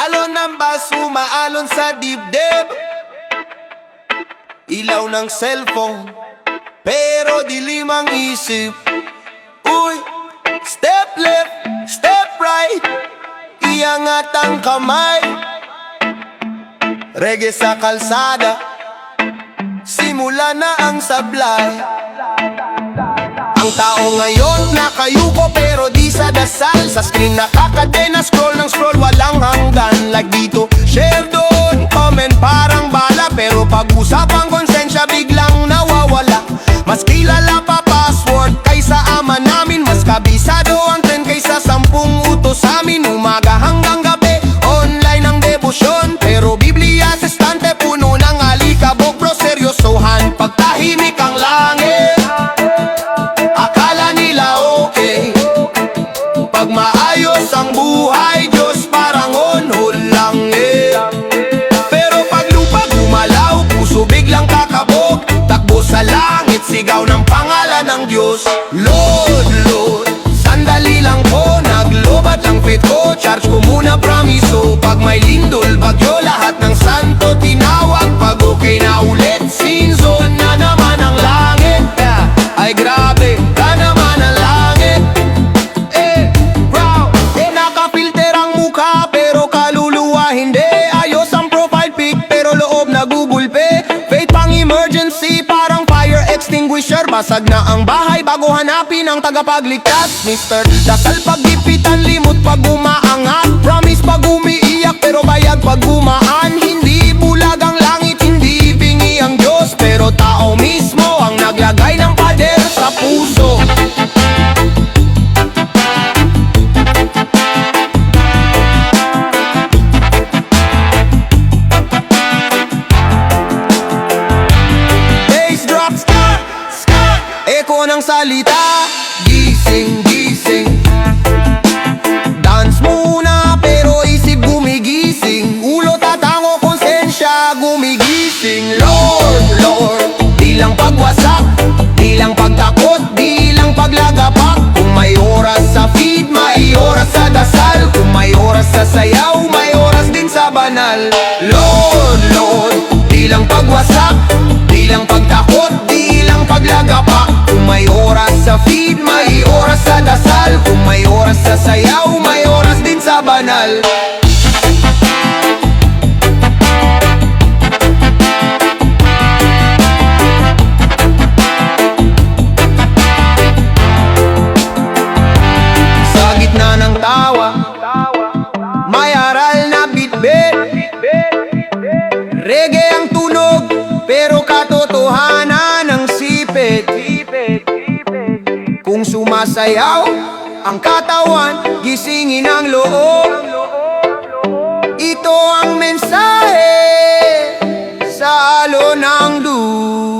Alon ng bus, umaalon sa dibdib. Ilaw ng cellphone, pero dilim ang isip. Uy, step left, step right, iangat ang kamay. Reggae sa kalsada, simula na ang sablay. Ang tao ngayon nakayuko pero di sa dasal. Sa screen nakakadena, scroll ng scroll, walang hanggan. Like dito, share doon, comment parang bala. Pero pag-usapang konsensya biglang nawawala. Mas kilala pa password kaysa ama namin. Mas kabisado ang trend kaysa 10 utos amin. Umaga hanggang gabi, online ang debosyon. Pero Biblia sa estante, puno ng alikabok. Bro, seryosohan, pagtahimik ang langit. Akala nila okay, pag maayos ang buhay, Diyos parang on-hold lang eh. Pero pag lupa gumalaw, puso biglang kakabog. Takbo sa langit, sigaw ng pangalan ng Diyos. Lord, Lord, sandali lang po, naglobat ang faith ko. Charge ko muna promiso, pag may lindol, bagyo, lahat ng santo tinawag. Pag okay na ulit, sin zone na naman ang langit. Ay grabe, ka naman ang langit. Bro, nakafilter ang mukha pero kaluluwa hindi. Ayos ang profile pic pero loob nagugulpe. Faith pang emergency, parang fire extinguisher. Basag na ang bahay bago hanapin ang tagapagligtas. Mister, dasal pag gipitan, limot pag umaangat. Promise pag umiiyak pero bayag pag gumaan. Hindi bulag ang langit, hindi bingi ang Diyos, pero tao mismo ang naglagay ng pader sa puso. Bass drop, scar, scar, eko ng salita. Gising, gising, dance muna pero isip gumigising. Ulo tatango, konsensya gumigising. Lord, Lord, di lang pagwasak, di lang pagtakot, di lang paglagapak. Kung may oras sa feed, may oras sa dasal. Kung may oras sa sayaw, may oras din sa banal. Lord, Lord, di lang pagwasak, di lang pagtakot, di lang paglagapak. Kung may oras sa feed, may oras sa dasal. Kung may oras sa sayaw, may oras din sa banal. Sa gitna ng tawa, may aral na bitbit. Reggae ang tunog, pero katotohanan ang sipit. Kung sumasayaw ang katawan, gisingin ang loob. Ito ang mensahe sa alon ng dulo.